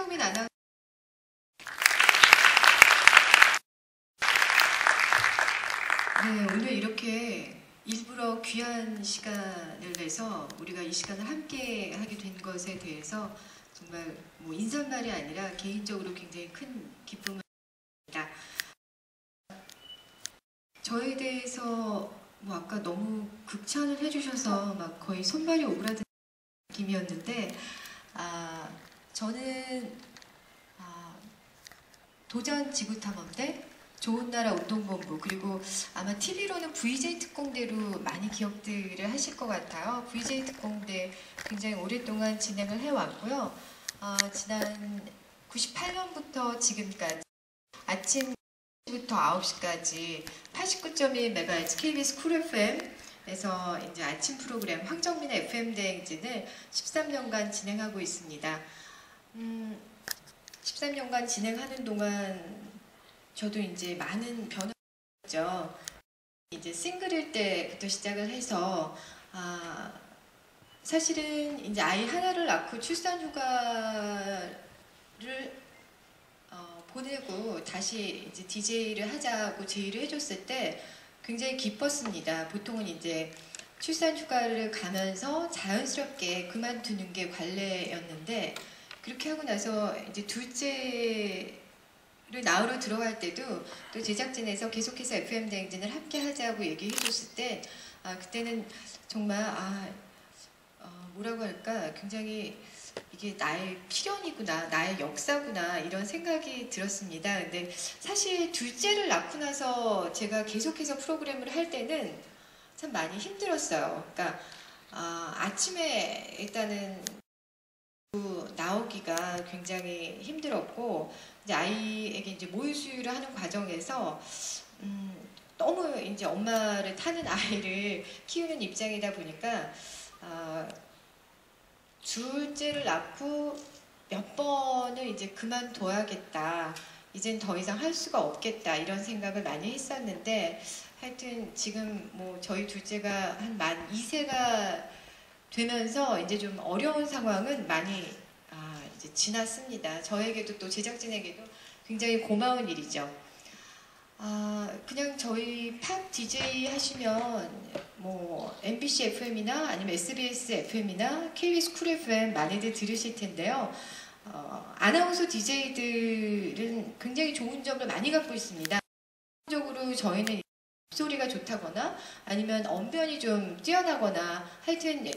황정민 아나운서. 네, 오늘 이렇게 일부러 귀한 시간을 내서 우리가 이 시간을 함께 하게 된 것에 대해서 정말 뭐 인사말이 아니라 개인적으로 굉장히 큰 기쁨을 합니다. 저에 대해서 뭐 아까 너무 극찬을 해주셔서 막 거의 손발이 오그라드는 느낌이었는데, 저는 도전 지구탐험대, 좋은 나라 운동본부, 그리고 아마 TV로는 VJ 특공대로 많이 기억들을 하실 것 같아요. VJ 특공대 굉장히 오랫동안 진행을 해왔고요. 지난 98년부터 지금까지 아침 9시부터 9시까지 89.1MHz KBS 쿨 FM에서 이제 아침 프로그램 황정민의 FM 대행진을 13년간 진행하고 있습니다. 13년간 진행하는 동안 저도 이제 많은 변화가 있었죠. 이제 싱글일 때부터 시작을 해서 사실은 이제 아이 하나를 낳고 출산 휴가를 보내고 다시 이제 DJ를 하자고 제의를 해줬을 때 굉장히 기뻤습니다. 보통은 이제 출산 휴가를 가면서 자연스럽게 그만두는 게 관례였는데, 그렇게 하고 나서 이제 둘째를 낳으러 들어갈 때도 또 제작진에서 계속해서 FM 대행진을 함께 하자고 얘기해 줬을 때 그때는 정말 뭐라고 할까, 굉장히 이게 나의 필연이구나, 나의 역사구나, 이런 생각이 들었습니다. 근데 사실 둘째를 낳고 나서 제가 계속해서 프로그램을 할 때는 참 많이 힘들었어요. 그러니까 아침에 일단은 나오기가 굉장히 힘들었고, 이제 아이에게 이제 모유 수유를 하는 과정에서 너무 이제 엄마를 타는 아이를 키우는 입장이다 보니까 둘째를 낳고 몇 번을 이제 그만둬야겠다, 이젠 더 이상 할 수가 없겠다, 이런 생각을 많이 했었는데, 하여튼 지금 뭐 저희 둘째가 한 만 2세가 되면서 이제 좀 어려운 상황은 많이 이제 지났습니다. 저에게도 또 제작진에게도 굉장히 고마운 일이죠. 그냥 저희 팝 DJ 하시면 뭐 MBC FM이나 아니면 SBS FM이나 KBS 쿨 FM 많이들 들으실 텐데요. 아나운서 DJ들은 굉장히 좋은 점을 많이 갖고 있습니다. 기본적으로 저희는 목소리가 좋다거나 아니면 언변이 좀 뛰어나거나 하여튼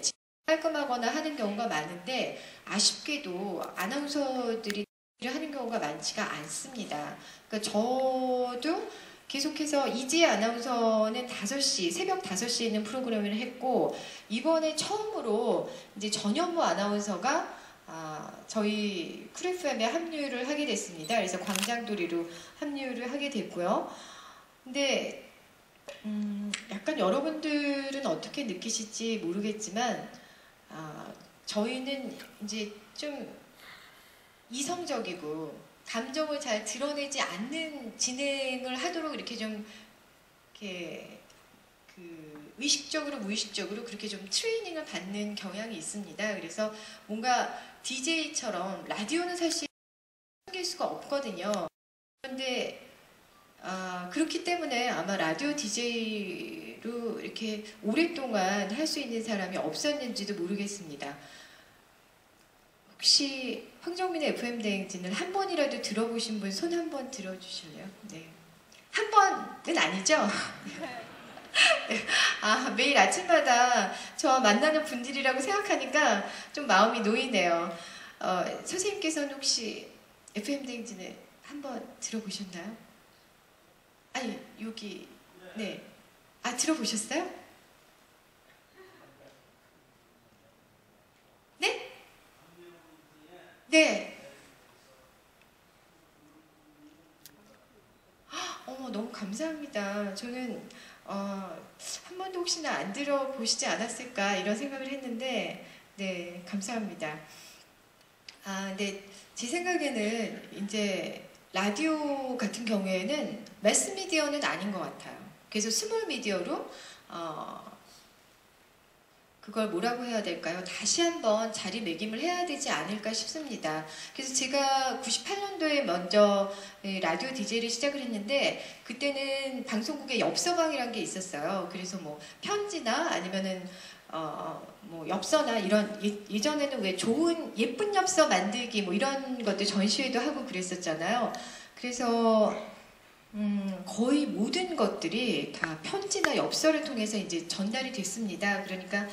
깔끔하거나 하는 경우가 많은데, 아쉽게도 아나운서들이 하는 경우가 많지가 않습니다. 그러니까 저도 계속해서 이지혜 아나운서는 5시, 새벽 5시에 있는 프로그램을 했고, 이번에 처음으로 이제 전현무 아나운서가 저희 쿨 FM에 합류를 하게 됐습니다. 그래서 광장도리로 합류를 하게 됐고요. 근데 약간 여러분들은 어떻게 느끼실지 모르겠지만 저희는 이제 좀 이성적이고 감정을 잘 드러내지 않는 진행을 하도록 이렇게 좀 이렇게 의식적으로 무의식적으로 그렇게 좀 트레이닝을 받는 경향이 있습니다. 그래서 뭔가 DJ처럼 라디오는 사실 숨길 수가 없거든요. 그런데 그렇기 때문에 아마 라디오 DJ로 이렇게 오랫동안 할 수 있는 사람이 없었는지도 모르겠습니다. 혹시 황정민의 FM 대행진을 한 번이라도 들어보신 분 손 한 번 들어주실래요? 네. 한 번은 아니죠? 매일 아침마다 저와 만나는 분들이라고 생각하니까 좀 마음이 놓이네요. 선생님께서는 혹시 FM 대행진을 한 번 들어보셨나요? 아니, 여기, 네. 들어보셨어요? 네? 네. 너무 감사합니다. 저는, 한 번도 혹시나 안 들어보시지 않았을까, 이런 생각을 했는데, 네, 감사합니다. 네, 제 생각에는 이제 라디오 같은 경우에는 매스미디어는 아닌 것 같아요. 그래서 스몰 미디어로 그걸 뭐라고 해야 될까요? 다시 한번 자리매김을 해야 되지 않을까 싶습니다. 그래서 제가 98년도에 먼저 라디오 DJ를 시작을 했는데 그때는 방송국에 엽서방이라는 게 있었어요. 그래서 뭐 편지나 아니면은 뭐 엽서나 이런 예전에는 왜 좋은 예쁜 엽서 만들기 뭐 이런 것들 전시회도 하고 그랬었잖아요. 그래서 거의 모든 것들이 다 편지나 엽서를 통해서 이제 전달이 됐습니다. 그러니까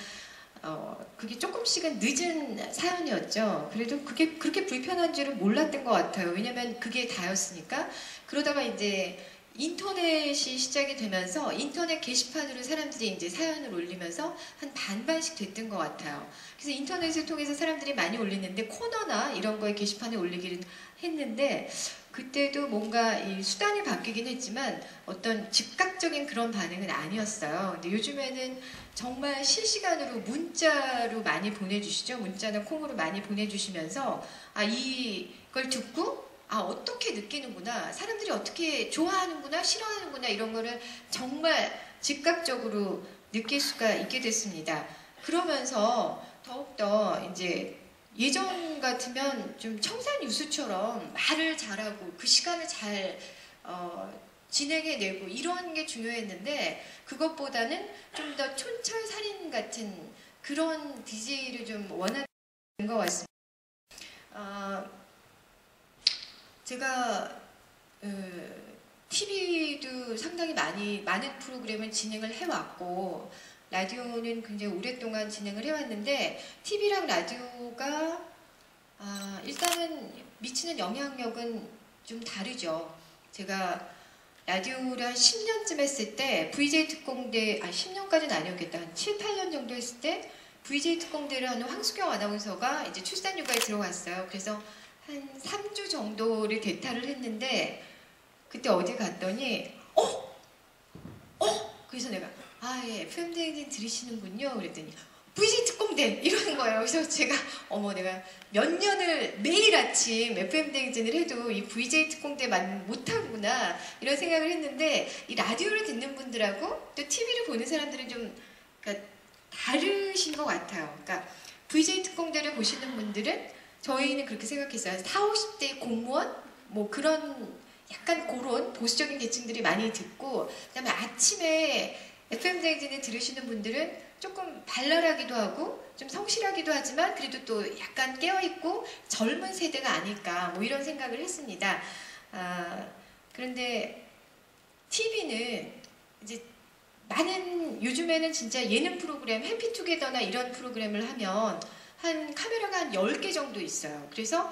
그게 조금씩은 늦은 사연이었죠. 그래도 그게 그렇게 불편한 줄은 몰랐던 것 같아요. 왜냐면 그게 다였으니까. 그러다가 이제 인터넷이 시작이 되면서 인터넷 게시판으로 사람들이 이제 사연을 올리면서 한 반반씩 됐던 것 같아요. 그래서 인터넷을 통해서 사람들이 많이 올리는데 코너나 이런 거에 게시판에 올리기는 했는데 그때도 뭔가 이 수단이 바뀌긴 했지만 어떤 즉각적인 그런 반응은 아니었어요. 근데 요즘에는 정말 실시간으로 문자로 많이 보내주시죠. 문자나 콩으로 많이 보내주시면서 이걸 듣고 어떻게 느끼는구나, 사람들이 어떻게 좋아하는구나, 싫어하는구나 이런 거를 정말 즉각적으로 느낄 수가 있게 됐습니다. 그러면서 더욱더 이제 예전 같으면 좀 청산유수처럼 말을 잘하고 그 시간을 잘 진행해내고 이런 게 중요했는데 그것보다는 좀 더 촌철살인 같은 그런 DJ를 좀 원하는 것 같습니다. 제가 TV도 상당히 많은 프로그램을 진행을 해왔고 라디오는 굉장히 오랫동안 진행을 해왔는데 TV랑 라디오가 일단은 미치는 영향력은 좀 다르죠. 제가 라디오를 한 10년쯤 했을 때 VJ 특공대 10년까지는 아니었겠다. 한 7, 8년 정도 했을 때 VJ 특공대를 하는 황수경 아나운서가 이제 출산휴가에 들어갔어요. 그래서 한 3주 정도를 대타를 했는데 그때 어디 갔더니 그래서 내가 예, FM 대행진 들으시는군요. 그랬더니 VJ 특공대 이러는 거예요. 그래서 제가 내가 몇 년을 매일 아침 FM 대행진을 해도 이 VJ 특공대만 못하구나 이런 생각을 했는데 이 라디오를 듣는 분들하고 또 TV를 보는 사람들은 좀 그러니까 다르신 것 같아요. 그러니까 VJ 특공대를 보시는 분들은 저희는 그렇게 생각했어요. 40, 50대 공무원 뭐 그런 약간 그런 보수적인 계층들이 많이 듣고 그다음에 아침에 FM 대행진을 들으시는 분들은 조금 발랄하기도 하고 좀 성실하기도 하지만 그래도 또 약간 깨어있고 젊은 세대가 아닐까 뭐 이런 생각을 했습니다. 그런데 TV는 이제 요즘에는 진짜 예능 프로그램 해피투게더나 이런 프로그램을 하면 한 카메라가 한 10개 정도 있어요. 그래서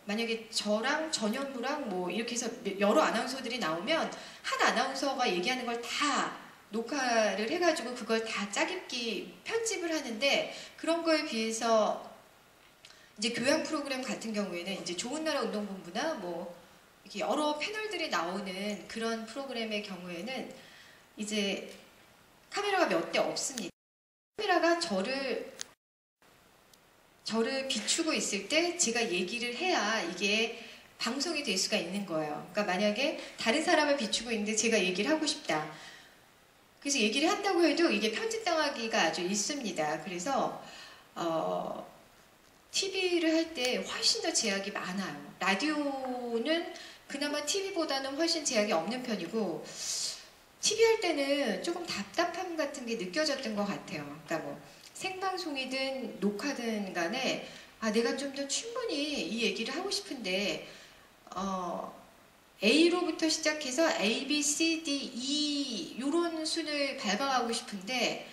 만약에 저랑 전현무랑 뭐 이렇게 해서 여러 아나운서들이 나오면 한 아나운서가 얘기하는 걸 다 녹화를 해가지고 그걸 다 짜깁기 편집을 하는데 그런 거에 비해서 이제 교양 프로그램 같은 경우에는 이제 좋은 나라 운동본부나 뭐 이렇게 여러 패널들이 나오는 그런 프로그램의 경우에는 이제 카메라가 몇 대 없습니다. 카메라가 저를 비추고 있을 때 제가 얘기를 해야 이게 방송이 될 수가 있는 거예요. 그러니까 만약에 다른 사람을 비추고 있는데 제가 얘기를 하고 싶다. 그래서 얘기를 한다고 해도 이게 편집당하기가 아주 있습니다. 그래서 TV를 할 때 훨씬 더 제약이 많아요. 라디오는 그나마 TV보다는 훨씬 제약이 없는 편이고 TV 할 때는 조금 답답함 같은 게 느껴졌던 것 같아요. 그러니까 뭐 생방송이든 녹화든 간에 내가 좀 더 충분히 이 얘기를 하고 싶은데 A로부터 시작해서 A, B, C, D, E 이런 순을 밟아가고 싶은데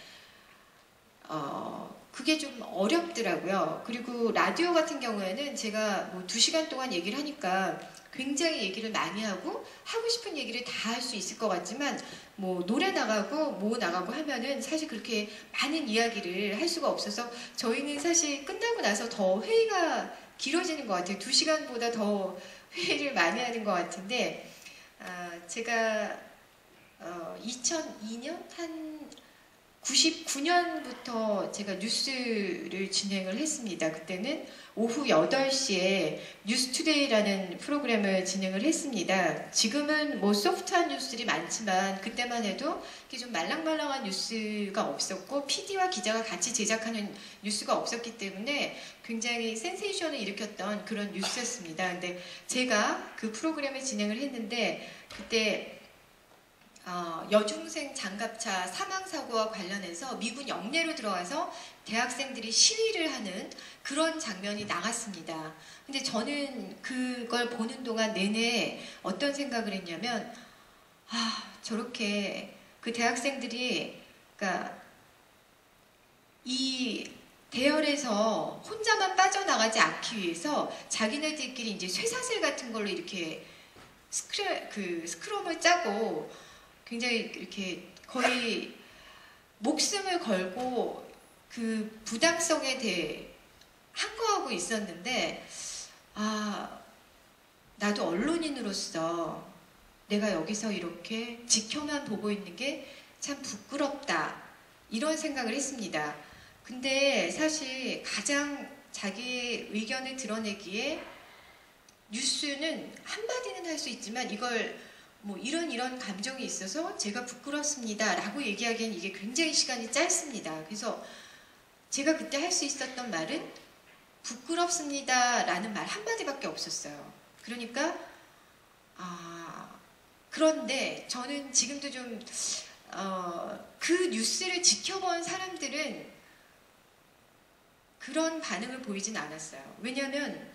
그게 좀 어렵더라고요. 그리고 라디오 같은 경우에는 제가 뭐 2시간 동안 얘기를 하니까 굉장히 얘기를 많이 하고 싶은 얘기를 다 할 수 있을 것 같지만 뭐 노래 나가고 뭐 나가고 하면은 사실 그렇게 많은 이야기를 할 수가 없어서 저희는 사실 끝나고 나서 더 회의가 길어지는 것 같아요. 2시간보다 더 회의를 많이 하는 것 같은데 제가 2002년 한 99년부터 제가 뉴스를 진행을 했습니다. 그때는 오후 8시에 뉴스투데이라는 프로그램을 진행을 했습니다. 지금은 뭐 소프트한 뉴스들이 많지만 그때만 해도 이게 좀 말랑말랑한 뉴스가 없었고 PD와 기자가 같이 제작하는 뉴스가 없었기 때문에 굉장히 센세이션을 일으켰던 그런 뉴스였습니다. 근데 제가 그 프로그램을 진행을 했는데 그때 여중생 장갑차 사망사고와 관련해서 미군 영내로 들어와서 대학생들이 시위를 하는 그런 장면이 나갔습니다. 근데 저는 그걸 보는 동안 내내 어떤 생각을 했냐면 저렇게 그 대학생들이 그러니까 이 대열에서 혼자만 빠져나가지 않기 위해서 자기네들끼리 이제 쇠사슬 같은 걸로 이렇게 스크럼을 짜고 굉장히 이렇게 거의 목숨을 걸고 그 부당성에 대해 항거하고 있었는데 나도 언론인으로서 내가 여기서 이렇게 지켜만 보고 있는 게 참 부끄럽다 이런 생각을 했습니다. 근데 사실 가장 자기 의견을 드러내기에 뉴스는 한마디는 할 수 있지만 이걸 뭐 이런 감정이 있어서 제가 부끄럽습니다 라고 얘기하기엔 이게 굉장히 시간이 짧습니다. 그래서 제가 그때 할 수 있었던 말은 부끄럽습니다 라는 말 한마디밖에 없었어요. 그러니까 그런데 저는 지금도 좀 그 뉴스를 지켜본 사람들은 그런 반응을 보이진 않았어요. 왜냐하면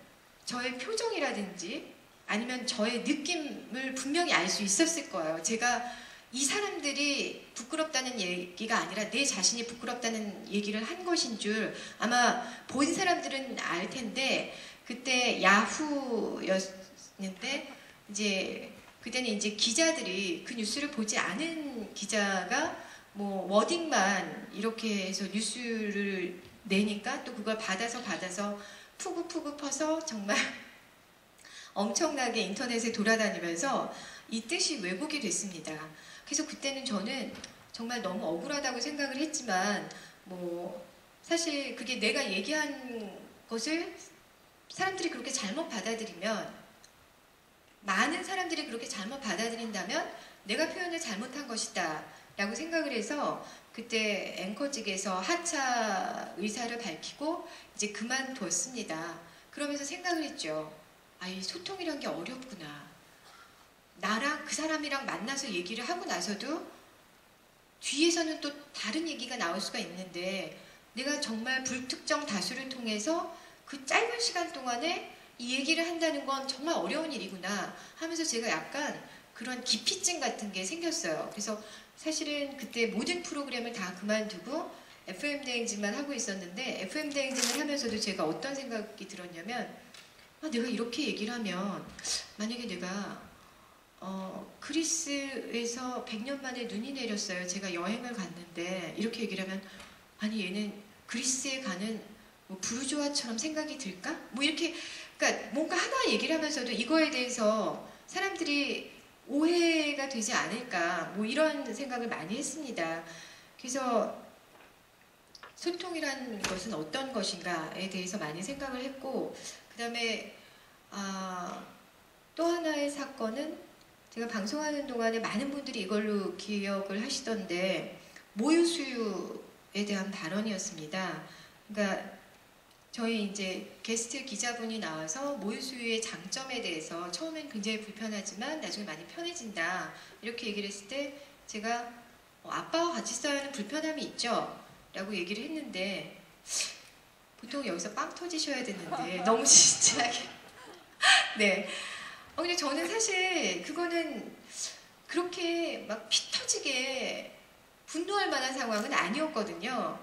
저의 표정이라든지 아니면 저의 느낌을 분명히 알 수 있었을 거예요. 제가 이 사람들이 부끄럽다는 얘기가 아니라 내 자신이 부끄럽다는 얘기를 한 것인 줄 아마 본 사람들은 알 텐데 그때 야후였는데 이제 그때는 이제 기자들이 그 뉴스를 보지 않은 기자가 뭐 워딩만 이렇게 해서 뉴스를 내니까 또 그걸 받아서 푸구 퍼서 정말 엄청나게 인터넷에 돌아다니면서 이 뜻이 왜곡이 됐습니다. 그래서 그때는 저는 정말 너무 억울하다고 생각을 했지만 뭐 사실 그게 내가 얘기한 것을 사람들이 그렇게 잘못 받아들이면 많은 사람들이 그렇게 잘못 받아들인다면 내가 표현을 잘못한 것이다 라고 생각을 해서 그때 앵커직에서 하차 의사를 밝히고 이제 그만뒀습니다. 그러면서 생각을 했죠. 이 소통이란 게 어렵구나. 나랑 그 사람이랑 만나서 얘기를 하고 나서도 뒤에서는 또 다른 얘기가 나올 수가 있는데 내가 정말 불특정 다수를 통해서 그 짧은 시간 동안에 이 얘기를 한다는 건 정말 어려운 일이구나 하면서 제가 약간 그런 기피증 같은 게 생겼어요. 그래서 사실은 그때 모든 프로그램을 다 그만두고 FM 대행진만 하고 있었는데 FM 대행진을 하면서도 제가 어떤 생각이 들었냐면 내가 이렇게 얘기를 하면 만약에 내가 그리스에서 100년 만에 눈이 내렸어요. 제가 여행을 갔는데 이렇게 얘기를 하면 아니 얘는 그리스에 가는 뭐 부르주아처럼 생각이 들까? 뭐 이렇게 그러니까 뭔가 하나 얘기를 하면서도 이거에 대해서 사람들이 오해가 되지 않을까 뭐 이런 생각을 많이 했습니다. 그래서 소통이란 것은 어떤 것인가에 대해서 많이 생각을 했고 그 다음에 또 하나의 사건은 제가 방송하는 동안에 많은 분들이 이걸로 기억을 하시던데 모유수유에 대한 발언이었습니다. 그러니까 저희 이제 게스트 기자분이 나와서 모유수유의 장점에 대해서 처음엔 굉장히 불편하지만 나중에 많이 편해진다 이렇게 얘기를 했을 때 제가 아빠와 같이 써야 하는 불편함이 있죠 라고 얘기를 했는데 보통 여기서 빵 터지셔야 되는데 너무 진지하게 네. 근데 저는 사실 그거는 그렇게 막 피 터지게 분노할 만한 상황은 아니었거든요.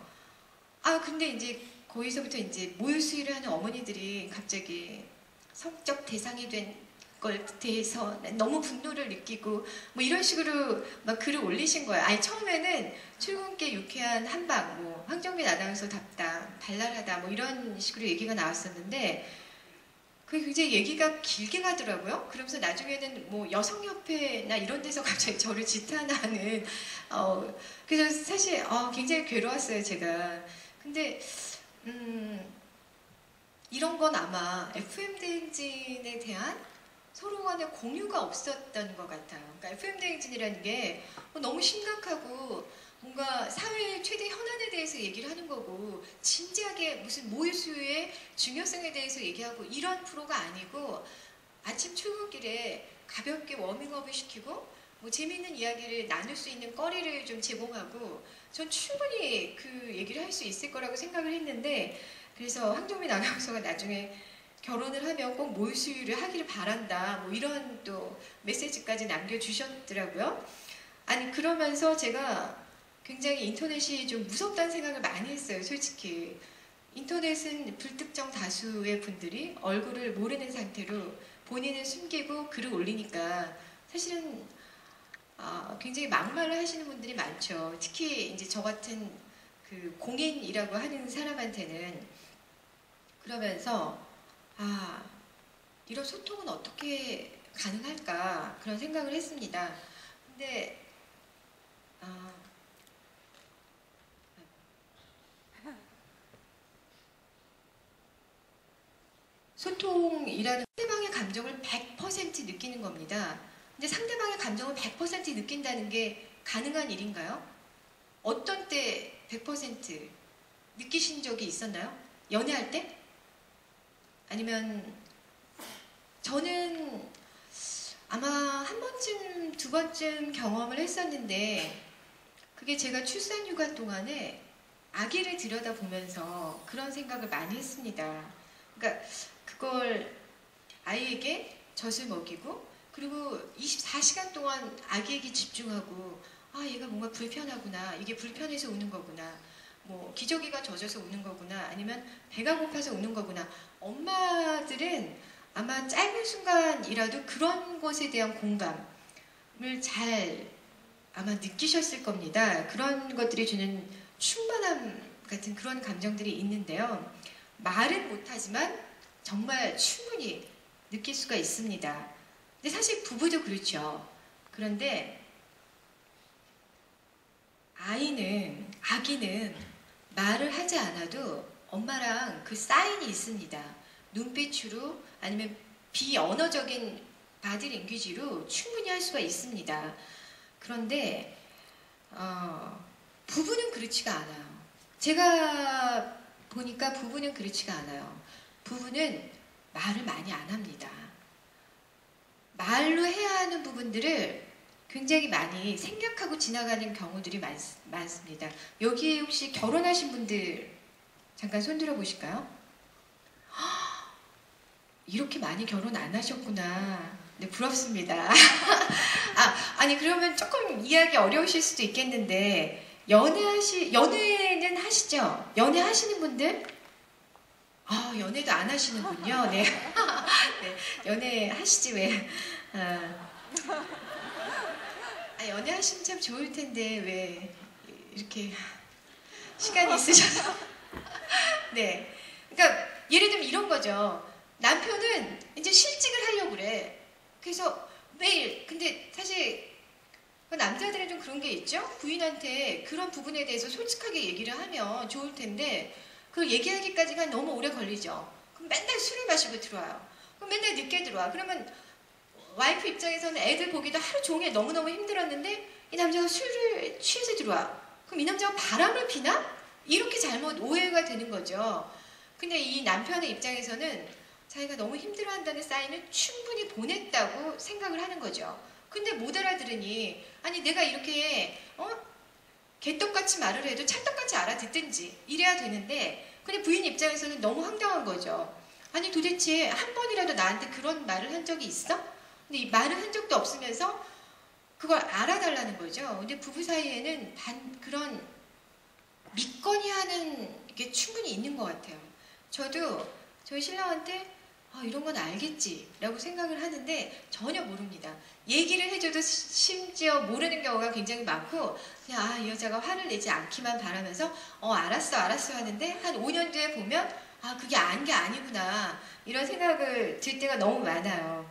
근데 이제 거기서부터 이제 모유수유를 하는 어머니들이 갑자기 성적 대상이 된 걸 대해서 너무 분노를 느끼고 뭐 이런 식으로 막 글을 올리신 거예요. 처음에는 출근길 유쾌한 한방, 뭐 황정민 아나운서 답다, 발랄하다 뭐 이런 식으로 얘기가 나왔었는데 그게 굉장히 얘기가 길게 가더라고요. 그러면서 나중에는 뭐 여성협회나 이런 데서 갑자기 저를 지탄하는 그래서 사실 굉장히 괴로웠어요, 제가. 근데 이런 건 아마 FM 대행진에 대한 서로 간의 공유가 없었던 것 같아요. 그러니까 FM 대행진이라는 게 너무 심각하고 뭔가 사회의 최대 현안에 대해서 얘기를 하는 거고 진지하게 무슨 모유수유의 중요성에 대해서 얘기하고 이런 프로가 아니고 아침 출근길에 가볍게 워밍업을 시키고 뭐 재미있는 이야기를 나눌 수 있는 거리를 좀 제공하고 전 충분히 그 얘기를 할 수 있을 거라고 생각을 했는데 그래서 황정민 아나운서가 나중에 결혼을 하면 꼭 모유수유를 하기를 바란다 뭐 이런 또 메시지까지 남겨주셨더라고요. 아니 그러면서 제가 굉장히 인터넷이 좀 무섭다는 생각을 많이 했어요. 솔직히 인터넷은 불특정 다수의 분들이 얼굴을 모르는 상태로 본인을 숨기고 글을 올리니까 사실은 굉장히 막말을 하시는 분들이 많죠. 특히 이제 저 같은 그 공인이라고 하는 사람한테는. 그러면서 이런 소통은 어떻게 가능할까 그런 생각을 했습니다. 근데 소통이라는 상대방의 감정을 100% 느끼는 겁니다. 근데 상대방의 감정을 100% 느낀다는 게 가능한 일인가요? 어떤 때 100% 느끼신 적이 있었나요? 연애할 때? 아니면 저는 아마 한 번쯤, 두 번쯤 경험을 했었는데 그게 제가 출산휴가 동안에 아기를 들여다보면서 그런 생각을 많이 했습니다. 그러니까 그걸 아이에게 젖을 먹이고 그리고 24시간 동안 아기에게 집중하고 얘가 뭔가 불편하구나, 이게 불편해서 우는 거구나, 뭐 기저귀가 젖어서 우는 거구나, 아니면 배가 고파서 우는 거구나. 엄마들은 아마 짧은 순간이라도 그런 것에 대한 공감을 잘 아마 느끼셨을 겁니다. 그런 것들이 주는 충만함 같은 그런 감정들이 있는데요. 말은 못하지만 정말 충분히 느낄 수가 있습니다. 근데 사실 부부도 그렇죠. 그런데 아기는 말을 하지 않아도 엄마랑 그 사인이 있습니다. 눈빛으로 아니면 비언어적인 바디 랭귀지로 충분히 할 수가 있습니다. 그런데 부부는 그렇지가 않아요. 제가 보니까 부부는 그렇지가 않아요. 부부는 말을 많이 안 합니다. 말로 해야 하는 부분들을 굉장히 많이 생략하고 지나가는 경우들이 많습니다. 여기에 혹시 결혼하신 분들 잠깐 손들어 보실까요? 이렇게 많이 결혼 안 하셨구나. 네, 부럽습니다. 아니 그러면 조금 이해하기 어려우실 수도 있겠는데 연애는 하시죠? 연애 하시는 분들? 연애도 안 하시는군요. 네. 네, 연애 하시지 왜? 연애 하시면 참 좋을 텐데 왜 이렇게 시간이 있으셔서. 네. 그러니까 예를 들면 이런 거죠. 남편은 이제 실직을 하려고 그래. 그래서 매일, 근데 사실 남자들은 좀 그런 게 있죠? 부인한테 그런 부분에 대해서 솔직하게 얘기를 하면 좋을 텐데 그걸 얘기하기까지가 너무 오래 걸리죠. 그럼 맨날 술을 마시고 들어와요. 그럼 맨날 늦게 들어와. 그러면 와이프 입장에서는 애들 보기도 하루 종일 너무너무 힘들었는데 이 남자가 술을 취해서 들어와. 그럼 이 남자가 바람을 피나? 이렇게 잘못 오해가 되는 거죠. 근데 이 남편의 입장에서는 자기가 너무 힘들어한다는 사인을 충분히 보냈다고 생각을 하는 거죠. 근데 못 알아들으니 아니 내가 이렇게 개떡같이 말을 해도 찰떡같이 알아듣든지 이래야 되는데 근데 부인 입장에서는 너무 황당한 거죠. 아니 도대체 한 번이라도 나한테 그런 말을 한 적이 있어? 근데 이 말을 한 적도 없으면서 그걸 알아달라는 거죠. 근데 부부 사이에는 그런 믿거니 하는 게 충분히 있는 것 같아요. 저도 저희 신랑한테 이런 건 알겠지 라고 생각을 하는데 전혀 모릅니다. 얘기를 해줘도 심지어 모르는 경우가 굉장히 많고 그냥 이 여자가 화를 내지 않기만 바라면서 알았어 하는데 한 5년 뒤에 보면 아, 그게 게 아니구나. 이런 생각을 들 때가 너무 많아요.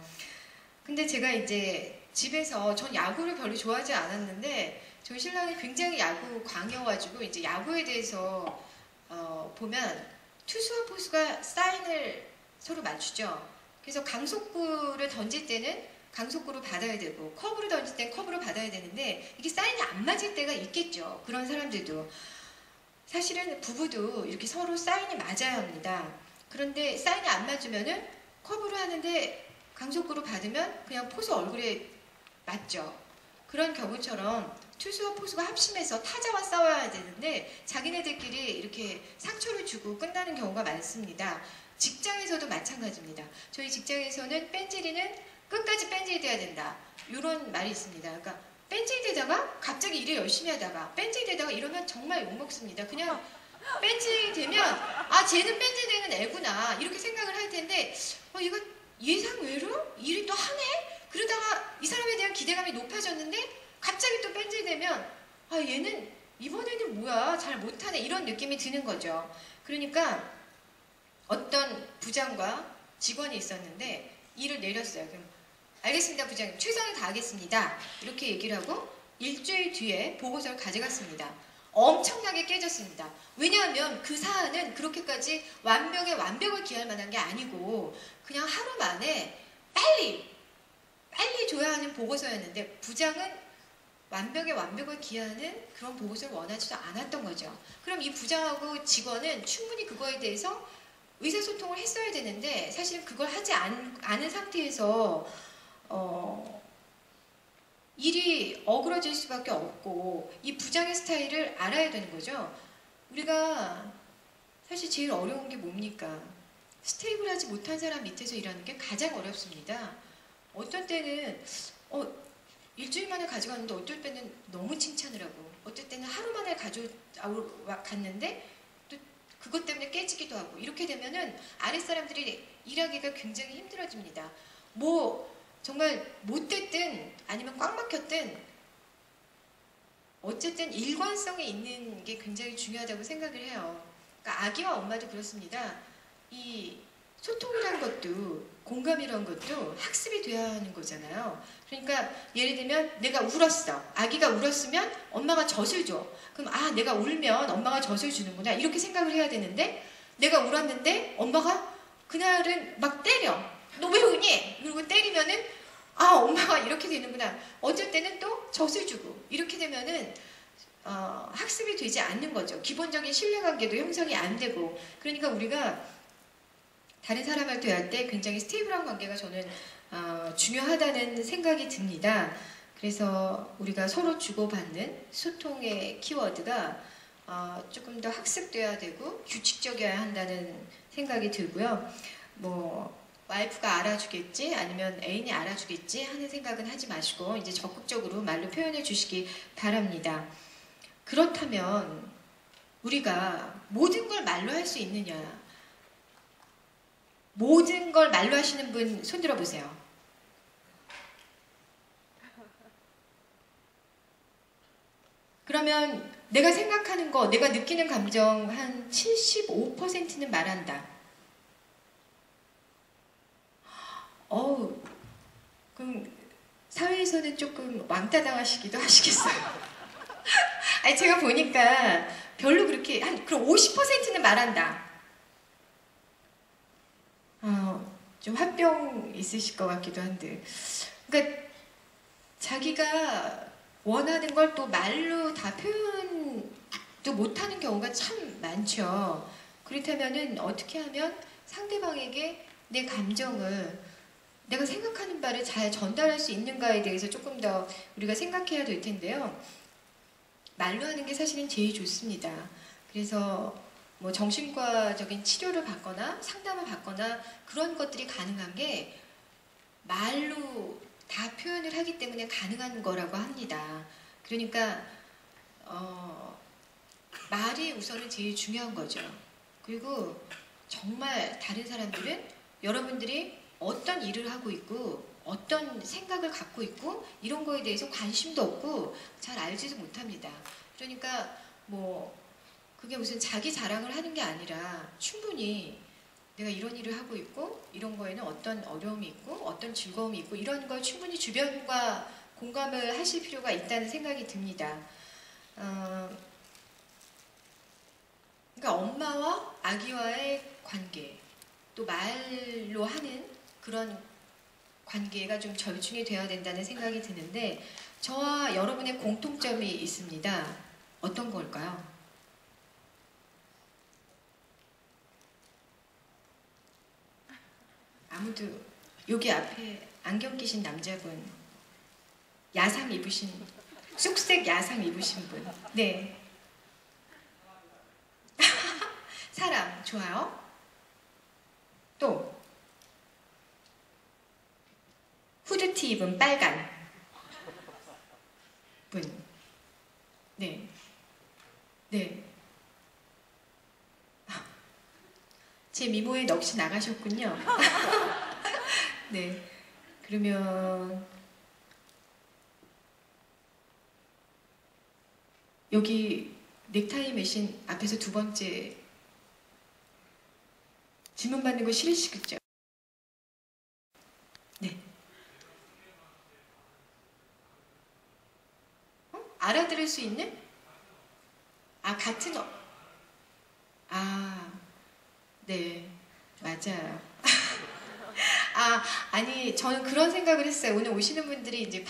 근데 제가 이제 집에서 전 야구를 별로 좋아하지 않았는데 저희 신랑이 굉장히 야구 광이어가지고 이제 야구에 대해서 보면 투수와 포수가 사인을 서로 맞추죠. 그래서 강속구를 던질 때는 강속구로 받아야 되고 커브를 던질 때는 커브로 받아야 되는데 이게 사인이 안 맞을 때가 있겠죠. 그런 사람들도. 사실은 부부도 이렇게 서로 사인이 맞아야 합니다. 그런데 사인이 안 맞으면은 커브를 하는데 강속구로 받으면 그냥 포수 얼굴에 맞죠. 그런 경우처럼 투수와 포수가 합심해서 타자와 싸워야 되는데 자기네들끼리 이렇게 상처를 주고 끝나는 경우가 많습니다. 직장에서도 마찬가지입니다. 저희 직장에서는 뺀질이는 끝까지 뺀질돼야 된다. 이런 말이 있습니다. 그러니까 뺀질되다가 갑자기 일을 열심히 하다가 뺀질되다가 이러면 정말 욕먹습니다. 그냥 뺀질되면 아 쟤는 뺀질되는 애구나 이렇게 생각을 할 텐데 이거 예상외로 일이 또 하네? 그러다가 이 사람에 대한 기대감이 높아졌는데 갑자기 또 뺀질되면 아 얘는 이번에는 뭐야 잘 못하네 이런 느낌이 드는 거죠. 그러니까 어떤 부장과 직원이 있었는데 일을 내렸어요. 그럼 알겠습니다 부장님 최선을 다하겠습니다 이렇게 얘기를 하고 일주일 뒤에 보고서를 가져갔습니다. 엄청나게 깨졌습니다. 왜냐하면 그 사안은 그렇게까지 완벽을 기할 만한 게 아니고 그냥 하루 만에 빨리 줘야 하는 보고서였는데 부장은 완벽을 기하는 그런 보고서를 원하지도 않았던 거죠. 그럼 이 부장하고 직원은 충분히 그거에 대해서 의사소통을 했어야 되는데 사실 그걸 하지 않은 상태에서 일이 어그러질 수밖에 없고 이 부장의 스타일을 알아야 되는 거죠. 우리가 사실 제일 어려운 게 뭡니까? 스테이블하지 못한 사람 밑에서 일하는 게 가장 어렵습니다. 어떤 때는 일주일 만에 가져갔는데 어떨 때는 너무 칭찬을 하고 어떨 때는 하루 만에 갔는데 또 그것 때문에 깨지기도 하고 이렇게 되면은 아랫사람들이 일하기가 굉장히 힘들어집니다. 정말 못됐든 아니면 꽉 막혔든 어쨌든 일관성이 있는 게 굉장히 중요하다고 생각을 해요. 그러니까 아기와 엄마도 그렇습니다. 이 소통이라는 것도 공감이라는 것도 학습이 돼야 하는 거잖아요. 그러니까 예를 들면 내가 울었어. 아기가 울었으면 엄마가 젖을 줘. 그럼 내가 울면 엄마가 젖을 주는구나 이렇게 생각을 해야 되는데 내가 울었는데 엄마가 그날은 막 때려. 너 왜 우니? 그리고 때리면은 엄마가 이렇게 되는구나. 어쩔 때는 또 젖을 주고 이렇게 되면은 학습이 되지 않는 거죠. 기본적인 신뢰관계도 형성이 안 되고 그러니까 우리가 다른 사람을 대할 때 굉장히 스테이블한 관계가 저는 중요하다는 생각이 듭니다. 그래서 우리가 서로 주고받는 소통의 키워드가 조금 더 학습돼야 되고 규칙적이어야 한다는 생각이 들고요. 와이프가 알아주겠지 아니면 애인이 알아주겠지 하는 생각은 하지 마시고 이제 적극적으로 말로 표현해 주시기 바랍니다. 그렇다면 우리가 모든 걸 말로 할 수 있느냐? 모든 걸 말로 하시는 분 손 들어보세요. 그러면 내가 생각하는 거, 내가 느끼는 감정 한 75%는 말한다. 그럼 사회에서는 조금 왕따 당하시기도 하시겠어요. 아니 제가 보니까 별로 그렇게 그럼 50%는 말한다. 좀 화병 있으실 것 같기도 한데 그러니까 자기가 원하는 걸 또 말로 다 표현도 못하는 경우가 참 많죠. 그렇다면은 어떻게 하면 상대방에게 내 감정을 내가 생각하는 바를 잘 전달할 수 있는가에 대해서 조금 더 우리가 생각해야 될 텐데요. 말로 하는 게 사실은 제일 좋습니다. 그래서 정신과적인 치료를 받거나 상담을 받거나 그런 것들이 가능한 게 말로 다 표현을 하기 때문에 가능한 거라고 합니다. 그러니까 말이 우선은 제일 중요한 거죠. 그리고 정말 다른 사람들은 여러분들이 어떤 일을 하고 있고 어떤 생각을 갖고 있고 이런 거에 대해서 관심도 없고 잘 알지도 못합니다. 그러니까 그게 무슨 자기 자랑을 하는 게 아니라 충분히 내가 이런 일을 하고 있고 이런 거에는 어떤 어려움이 있고 어떤 즐거움이 있고 이런 걸 충분히 주변과 공감을 하실 필요가 있다는 생각이 듭니다. 그러니까 엄마와 아기와의 관계, 또 말로 하는 그런 관계가 좀 절충이 되어야 된다는 생각이 드는데 저와 여러분의 공통점이 있습니다. 어떤 걸까요? 아무도 여기 앞에 안경 끼신 남자분, 야상 입으신, 쑥색 야상 입으신 분. 네. 사람 좋아요. 또 후드티 입은 빨간 분. 네. 네. 제 미모에 넋이 나가셨군요. 네. 그러면 여기 넥타이 매신 앞에서 두 번째 질문 받는 거 싫으시겠죠? 네. 알아들을 수 있는? 같은 네, 맞아요. 아니, 저는 그런 생각을 했어요. 오늘 오시는 분들이 이제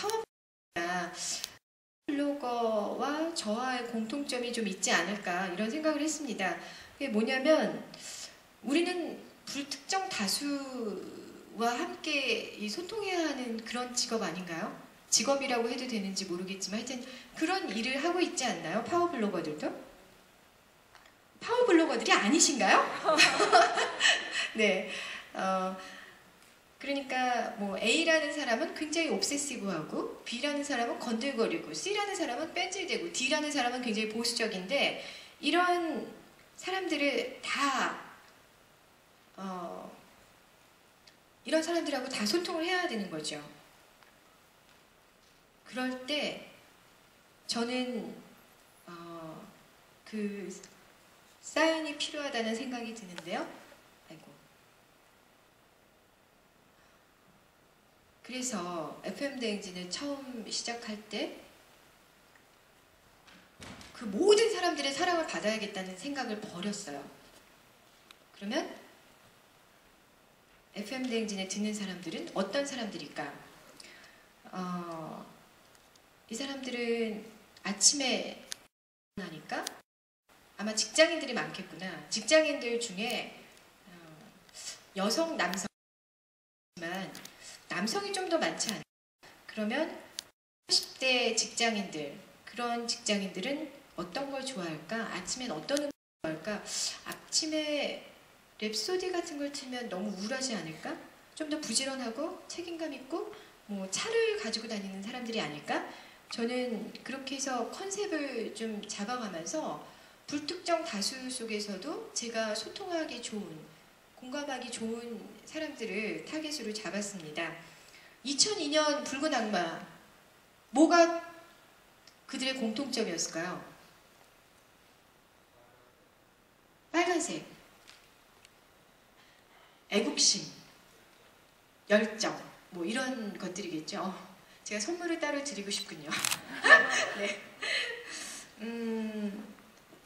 파워블로거와 저와의 공통점이 좀 있지 않을까 이런 생각을 했습니다. 그게 뭐냐면 우리는 불특정 다수와 함께 소통해야 하는 그런 직업 아닌가요? 직업이라고 해도 되는지 모르겠지만 하여튼 그런 일을 하고 있지 않나요? 파워블로거들도? 파워블로거들이 아니신가요? 네. 그러니까 뭐 A라는 사람은 굉장히 옵세시브하고 B라는 사람은 건들거리고 C라는 사람은 뺀질대고 D라는 사람은 굉장히 보수적인데 이런 사람들을 다 이런 사람들하고 다 소통을 해야 되는 거죠. 그럴 때 저는 그 사인이 필요하다는 생각이 드는데요. 아이고. 그래서 FM 대행진을 처음 시작할 때 그 모든 사람들의 사랑을 받아야겠다는 생각을 버렸어요. 그러면 FM 대행진에 듣는 사람들은 어떤 사람들일까? 이 사람들은 아침에 일어나니까 아마 직장인들이 많겠구나. 직장인들 중에 여성, 남성이지만 남성이 좀 더 많지 않아요. 그러면 30대 직장인들, 그런 직장인들은 어떤 걸 좋아할까? 아침엔 어떤 음악을 좋아할까? 아침에 랩소디 같은 걸 틀면 너무 우울하지 않을까? 좀 더 부지런하고 책임감 있고 뭐 차를 가지고 다니는 사람들이 아닐까? 저는 그렇게 해서 컨셉을 좀 잡아가면서 불특정 다수 속에서도 제가 소통하기 좋은, 공감하기 좋은 사람들을 타겟으로 잡았습니다. 2002년 붉은 악마, 뭐가 그들의 공통점이었을까요? 빨간색, 애국심, 열정, 뭐 이런 것들이겠죠. 제가 선물을 따로 드리고 싶군요. 네.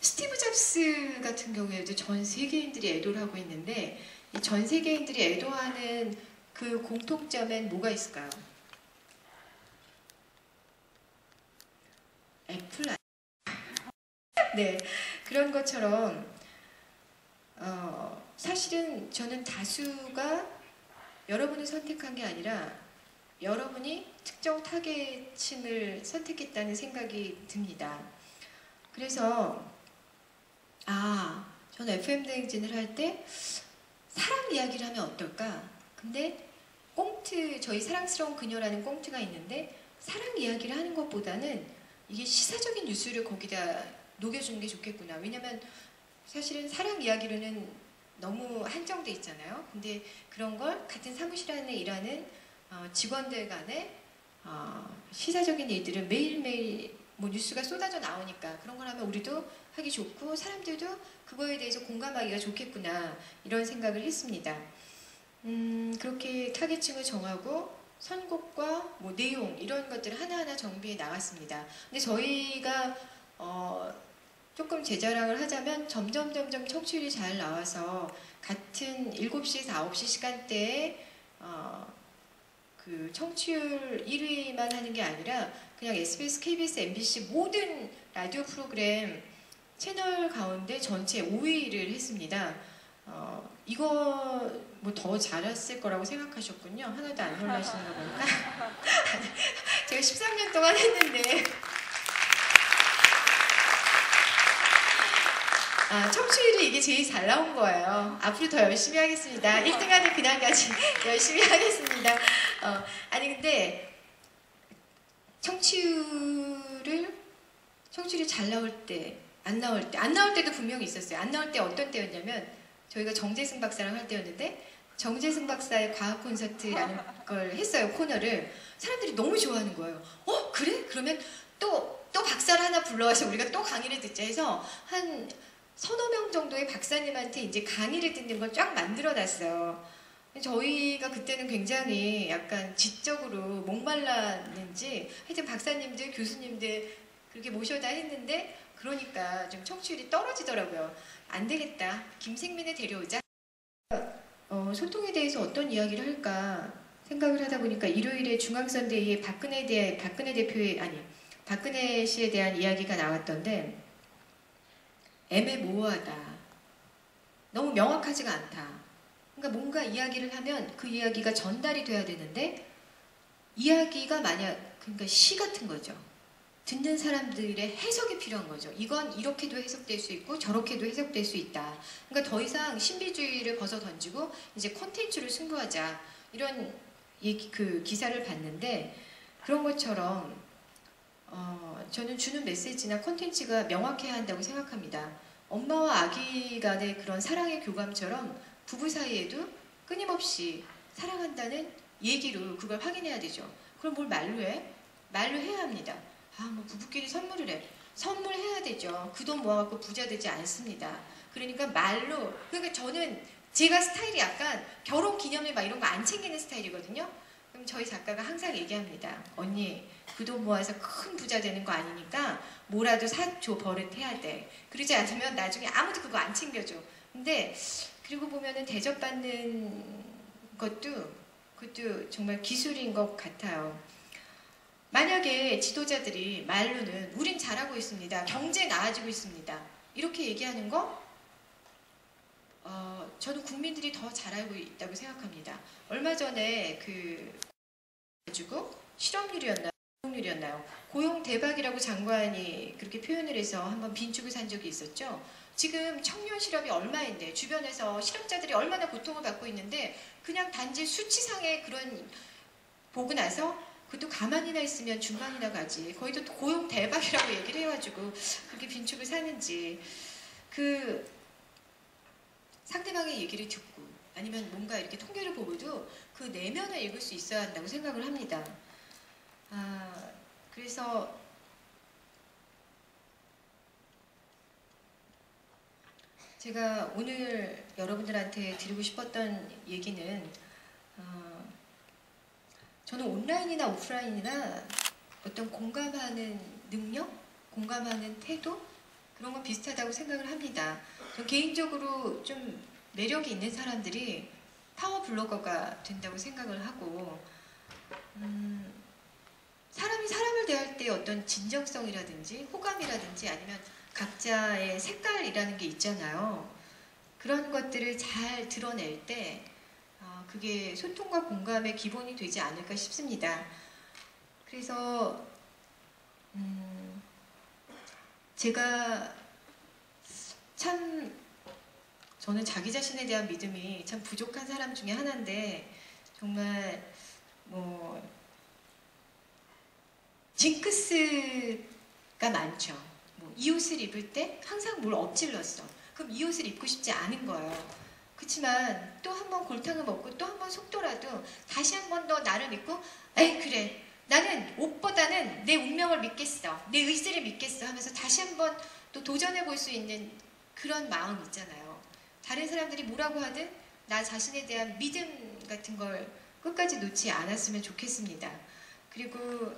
스티브 잡스 같은 경우에도 전 세계인들이 애도를 하고 있는데 이 전 세계인들이 애도하는 그 공통점엔 뭐가 있을까요? 애플 네, 그런 것처럼 사실은 저는 다수가 여러분을 선택한 게 아니라 여러분이 특정 타겟층을 선택했다는 생각이 듭니다. 그래서 저는 FM 대행진을 할 때 사랑 이야기를 하면 어떨까? 근데 꽁트, 저희 사랑스러운 그녀라는 꽁트가 있는데 사랑 이야기를 하는 것보다는 이게 시사적인 뉴스를 거기다 녹여주는 게 좋겠구나. 왜냐면 사실은 사랑 이야기로는 너무 한정돼 있잖아요. 근데 그런 걸 같은 사무실 안에 일하는 직원들 간의 시사적인 일들을 매일매일 뭐 뉴스가 쏟아져 나오니까 그런 걸 하면 우리도 하기 좋고 사람들도 그거에 대해서 공감하기가 좋겠구나 이런 생각을 했습니다. 그렇게 타겟층을 정하고 선곡과 뭐 내용 이런 것들을 하나하나 정비해 나갔습니다. 근데 저희가 조금 제 자랑을 하자면 점점 청취율이 잘 나와서 같은 7시에서 9시 시간대에 그 청취율 1위만 하는 게 아니라 그냥 SBS, KBS, MBC 모든 라디오 프로그램 채널 가운데 전체 5위를 했습니다. 이거 뭐 더 잘했을 거라고 생각하셨군요. 하나도 안 놀라시는 거 보니까. 제가 13년 동안 했는데 청취율이 이게 제일 잘 나온 거예요. 앞으로 더 열심히 하겠습니다. 1등하는 그날까지 열심히 하겠습니다. 아니 근데 청취율이 잘 나올 때, 안 나올 때도 분명히 있었어요. 안 나올 때 어떤 때였냐면 저희가 정재승 박사랑 할 때였는데 정재승 박사의 과학 콘서트라는 걸 했어요. 코너를. 사람들이 너무 좋아하는 거예요. 그래? 그러면 또 박사를 하나 불러와서 우리가 또 강의를 듣자 해서 한 서너 명 정도의 박사님한테 이제 강의를 듣는 걸 쫙 만들어 놨어요. 저희가 그때는 굉장히 약간 지적으로 목말랐는지 하여튼 박사님들, 교수님들 그렇게 모셔다 했는데 그러니까 좀 청취율이 떨어지더라고요. 안 되겠다. 김생민을 데려오자. 소통에 대해서 어떤 이야기를 할까 생각을 하다 보니까 일요일에 중앙선대위에 박근혜 씨에 대한 이야기가 나왔던데 애매모호하다. 너무 명확하지가 않다. 그러니까 뭔가 이야기를 하면 그 이야기가 전달이 돼야 되는데 이야기가 그러니까 시 같은 거죠. 듣는 사람들의 해석이 필요한 거죠. 이건 이렇게도 해석될 수 있고 저렇게도 해석될 수 있다. 그러니까 더 이상 신비주의를 벗어 던지고 이제 콘텐츠를 승부하자. 이런 그 기사를 봤는데 그런 것처럼 저는 주는 메시지나 콘텐츠가 명확해야 한다고 생각합니다. 엄마와 아기 간의 그런 사랑의 교감처럼 부부 사이에도 끊임없이 사랑한다는 얘기로 그걸 확인해야 되죠. 그럼 뭘 말로 해? 말로 해야 합니다. 뭐 부부끼리 선물을 해. 선물해야 되죠. 그 돈 모아갖고 부자 되지 않습니다. 그러니까 말로. 그러니까 저는 제가 스타일이 약간 결혼 기념일 막 이런 거 안 챙기는 스타일이거든요. 그럼 저희 작가가 항상 얘기합니다. 언니 그 돈 모아서 큰 부자 되는 거 아니니까 뭐라도 사줘 버릇해야 돼. 그러지 않으면 나중에 아무도 그거 안 챙겨줘. 근데 그리고 보면은 대접받는 그것도 정말 기술인 것 같아요. 만약에 지도자들이 말로는 우린 잘하고 있습니다. 경제 나아지고 있습니다. 이렇게 얘기하는 거 저는 국민들이 더 잘 알고 있다고 생각합니다. 얼마 전에 가지고 실업률이었나요? 고용률이었나요? 고용 대박이라고 장관이 그렇게 표현을 해서 한번 빈축을 산 적이 있었죠. 지금 청년 실업이 얼마인데 주변에서 실업자들이 얼마나 고통을 받고 있는데 그냥 단지 수치상의 그런 보고 나서 그것도 가만히나 있으면 중간이나 가지. 거의도 고용 대박이라고 얘기를 해가지고 그렇게 빈축을 사는지 상대방의 얘기를 듣고 아니면 뭔가 이렇게 통계를 보고도 그 내면을 읽을 수 있어야 한다고 생각을 합니다. 그래서 제가 오늘 여러분들한테 드리고 싶었던 얘기는 저는 온라인이나 오프라인이나 어떤 공감하는 능력, 공감하는 태도 그런 건 비슷하다고 생각을 합니다. 저 개인적으로 좀 매력이 있는 사람들이 파워 블로거가 된다고 생각을 하고 사람이 사람을 대할 때 어떤 진정성이라든지 호감이라든지 아니면 각자의 색깔이라는 게 있잖아요. 그런 것들을 잘 드러낼 때 그게 소통과 공감의 기본이 되지 않을까 싶습니다. 그래서 제가 저는 자기 자신에 대한 믿음이 참 부족한 사람 중에 하나인데 정말 징크스가 많죠. 이 옷을 입을 때 항상 뭘 엎질렀어. 그럼 이 옷을 입고 싶지 않은 거예요. 그렇지만 또 한 번 골탕을 먹고 또 한 번 속더라도 다시 한 번 더 나를 믿고 에이 그래 나는 옷보다는 내 운명을 믿겠어, 내 의지를 믿겠어 하면서 다시 한번 또 도전해 볼 수 있는 그런 마음 있잖아요. 다른 사람들이 뭐라고 하든 나 자신에 대한 믿음 같은 걸 끝까지 놓지 않았으면 좋겠습니다. 그리고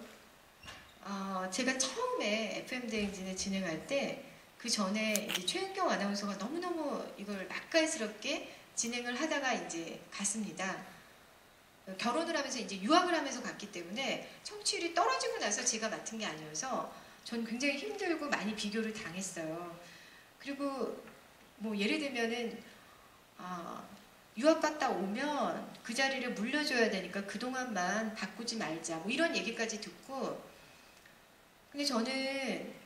제가 처음에 FM 대행진을 진행할 때 그 전에 이제 최은경 아나운서가 너무너무 이걸 맛깔스럽게 진행을 하다가 이제 갔습니다. 결혼을 하면서 이제 유학을 하면서 갔기 때문에 청취율이 떨어지고 나서 제가 맡은 게 아니어서 전 굉장히 힘들고 많이 비교를 당했어요. 그리고 뭐 예를 들면은 유학 갔다 오면 그 자리를 물려줘야 되니까 그동안만 바꾸지 말자 뭐 이런 얘기까지 듣고, 근데 저는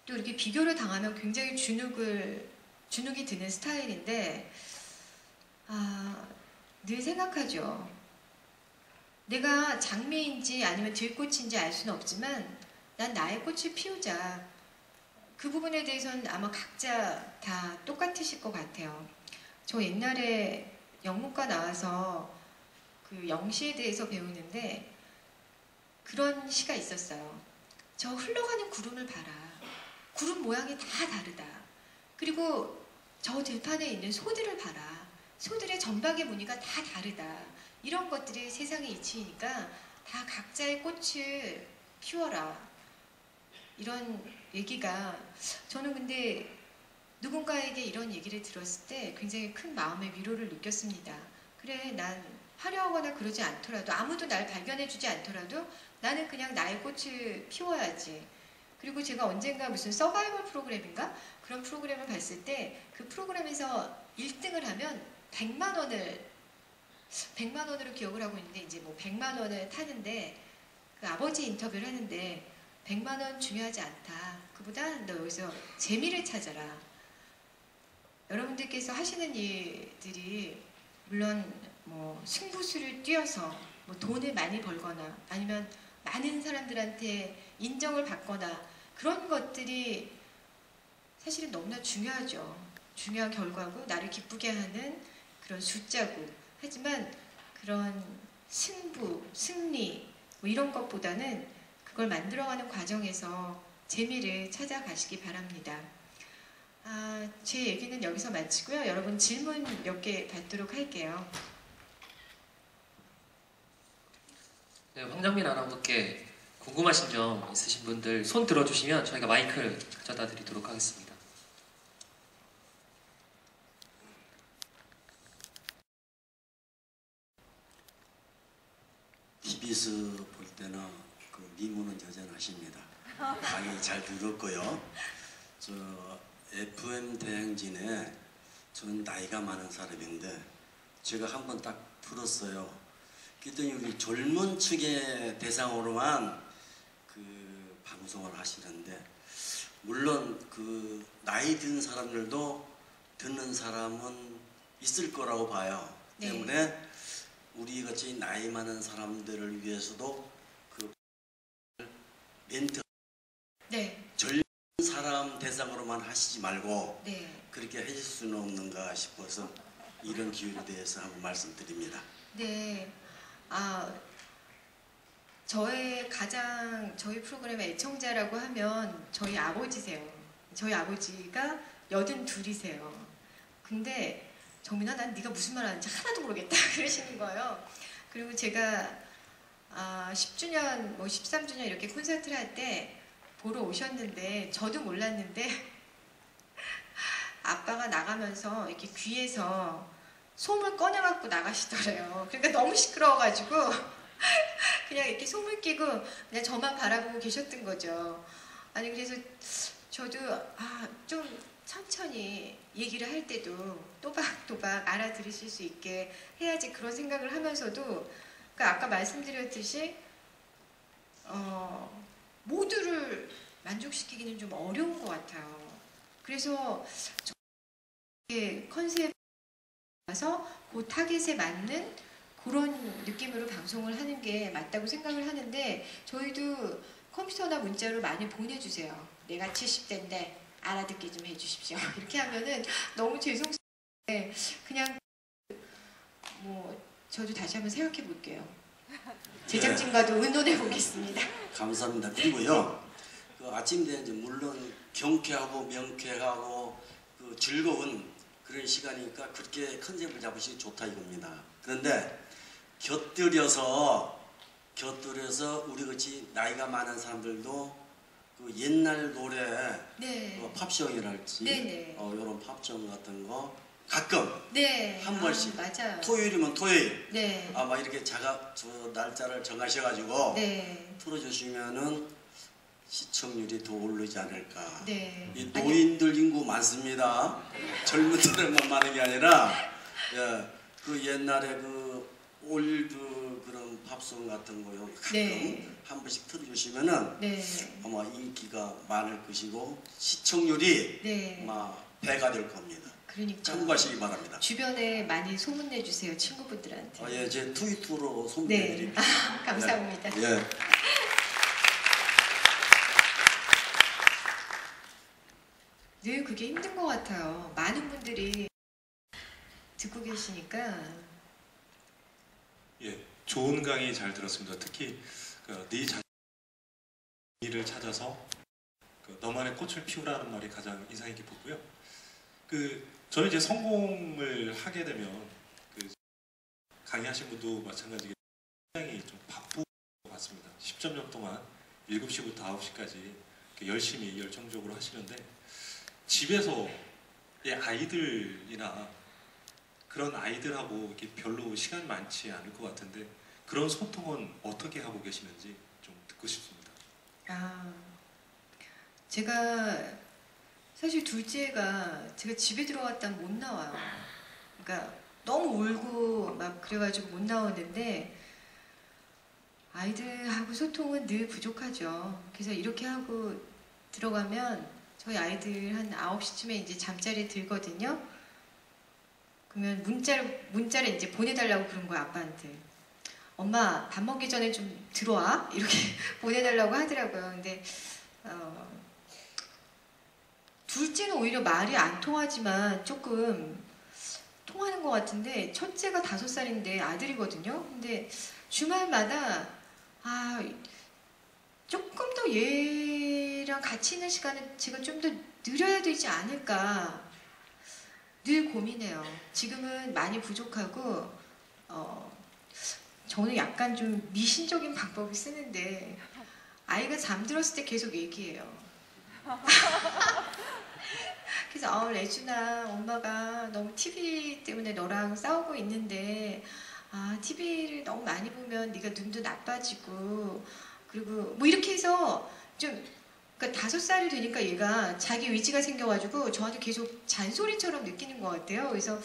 또 이렇게 비교를 당하면 굉장히 주눅이 드는 스타일인데 늘 생각하죠. 내가 장미인지 아니면 들꽃인지 알 수는 없지만 난 나의 꽃을 피우자. 그 부분에 대해서는 아마 각자 다 똑같으실 것 같아요. 저 옛날에 영문과 나와서 그 영시에 대해서 배우는데 그런 시가 있었어요. 저 흘러가는 구름을 봐라. 구름 모양이 다 다르다. 그리고 저 들판에 있는 소들을 봐라. 소들의 점박의 무늬가 다 다르다. 이런 것들이 세상의 이치이니까 다 각자의 꽃을 피워라. 이런 얘기가, 저는 근데 누군가에게 이런 얘기를 들었을 때 굉장히 큰 마음의 위로를 느꼈습니다. 그래, 난 화려하거나 그러지 않더라도, 아무도 날 발견해주지 않더라도 나는 그냥 나의 꽃을 피워야지. 그리고 제가 언젠가 무슨 서바이벌 프로그램인가? 그런 프로그램을 봤을 때 그 프로그램에서 1등을 하면 100만 원으로 기억을 하고 있는데, 이제 뭐 100만 원을 타는데 그 아버지 인터뷰를 하는데 100만 원 중요하지 않다. 그보다 너 여기서 재미를 찾아라. 여러분들께서 하시는 일들이 물론 뭐 승부수를 뛰어서 뭐 돈을 많이 벌거나 아니면 많은 사람들한테 인정을 받거나 그런 것들이 사실은 너무나 중요하죠. 중요한 결과고 나를 기쁘게 하는 그런 숫자고. 하지만 그런 승부, 승리 뭐 이런 것보다는 그걸 만들어가는 과정에서 재미를 찾아가시기 바랍니다. 제 얘기는 여기서 마치고요. 여러분 질문 몇 개 받도록 할게요. 네, 황정민 아나운서께 궁금하신 점 있으신 분들 손 들어주시면 저희가 마이크를 가져다 드리도록 하겠습니다. TBS 볼 때는 그 미모는 여전하십니다. 강의 잘 들었고요. 저 FM 대행진에 저는 나이가 많은 사람인데 제가 한번 딱 풀었어요. 그랬더니 우리 젊은 축의 대상으로만 그 방송을 하시는데, 물론 그 나이 든 사람들도 듣는 사람은 있을 거라고 봐요. 네. 때문에 우리 같이 나이 많은 사람들을 위해서도 그 멘트 네. 젊은 사람 대상으로만 하시지 말고 네. 그렇게 해줄 수는 없는가 싶어서 이런 기회에 대해서 한번 말씀드립니다. 네. 저희 프로그램의 애청자라고 하면 저희 아버지세요. 저희 아버지가 82이세요. 근데 정민아, 난 네가 무슨 말 하는지 하나도 모르겠다 그러시는 거예요. 그리고 제가 10주년, 뭐 13주년 이렇게 콘서트를 할 때 보러 오셨는데 저도 몰랐는데 아빠가 나가면서 이렇게 귀에서 솜을 꺼내갖고 나가시더래요. 그러니까 너무 시끄러워가지고 그냥 이렇게 솜을 끼고 그냥 저만 바라보고 계셨던 거죠. 아니 그래서 저도 좀 천천히 얘기를 할 때도 또박또박 알아들으실 수 있게 해야지 그런 생각을 하면서도, 그러니까 아까 말씀드렸듯이 모두를 만족시키기는 좀 어려운 것 같아요. 그래서 컨셉에 와서 그 타겟에 맞는 그런 느낌으로 방송을 하는 게 맞다고 생각을 하는데, 저희도 컴퓨터나 문자로 많이 보내주세요. 내가 70대인데 알아듣게 좀 해주십시오. 이렇게 하면은 너무 죄송스러운데 그냥 뭐 저도 다시 한번 생각해 볼게요. 제작진과도 의논해 보겠습니다. 감사합니다. 그리고요, 그 아침 대행진 물론 경쾌하고 명쾌하고 그 즐거운 그런 시간이니까 그렇게 컨셉을 잡으시기 좋다 이겁니다. 그런데 곁들여서 우리같이 나이가 많은 사람들도 그 옛날 노래 네. 팝송이랄지 네네. 이런 팝송 같은 거 가끔 네. 한 번씩 맞아요. 토요일이면 토요일 네. 막 이렇게 저 날짜를 정하셔가지고 네. 틀어주시면은 시청률이 더 오르지 않을까. 네. 이 노인들 인구 많습니다. 젊은 사람만 많은 게 아니라 예, 그 옛날에 그 올드 그런 팝송 같은 거요 가끔 네. 한 번씩 틀어주시면은 네. 아마 인기가 많을 것이고 시청률이 네. 아마 배가 될 겁니다. 그러니까 참고하시기 바랍니다. 주변에 많이 소문내 주세요, 친구분들한테. 예, 제 트위터로 네. 소문해드립니다. 감사합니다. 예. 늘 그게 힘든 것 같아요. 많은 분들이 듣고 계시니까. 예, 좋은 강의 잘 들었습니다. 특히 네 자신을 찾아서 너만의 꽃을 피우라는 말이 가장 인상이 깊었고요. 저는 이제 성공을 하게 되면 강의하신 분도 마찬가지게 굉장히 좀 바쁜 것 같습니다. 10년 동안 7시부터 9시까지 열심히 열정적으로 하시는데 집에서의 아이들이나 그런 아이들하고 이렇게 별로 시간이 많지 않을 것 같은데 그런 소통은 어떻게 하고 계시는지 좀 듣고 싶습니다. 제가 사실 둘째가 제가 집에 들어갔다면 못 나와요. 그러니까 너무 울고 막 그래가지고 못 나오는데 아이들하고 소통은 늘 부족하죠. 그래서 이렇게 하고 들어가면 저희 아이들 한 9시쯤에 이제 잠자리에 들거든요. 그러면 문자를 이제 보내달라고 그런 거야, 아빠한테. 엄마 밥 먹기 전에 좀 들어와 이렇게 보내달라고 하더라고요. 근데 둘째는 오히려 말이 안 통하지만 조금 통하는 것 같은데 첫째가 5살인데 아들이거든요. 근데 주말마다 조금 더 얘랑 같이 있는 시간을 제가 좀 더 늘려야 되지 않을까 늘 고민해요. 지금은 많이 부족하고 저는 약간 좀 미신적인 방법을 쓰는데 아이가 잠들었을 때 계속 얘기해요. 그래서 레준아, 엄마가 너무 TV 때문에 너랑 싸우고 있는데 TV를 너무 많이 보면 네가 눈도 나빠지고 그리고 뭐 이렇게 해서 좀 그러니까 5살이 되니까 얘가 자기 의지가 생겨가지고 저한테 계속 잔소리처럼 느끼는 것 같아요. 그래서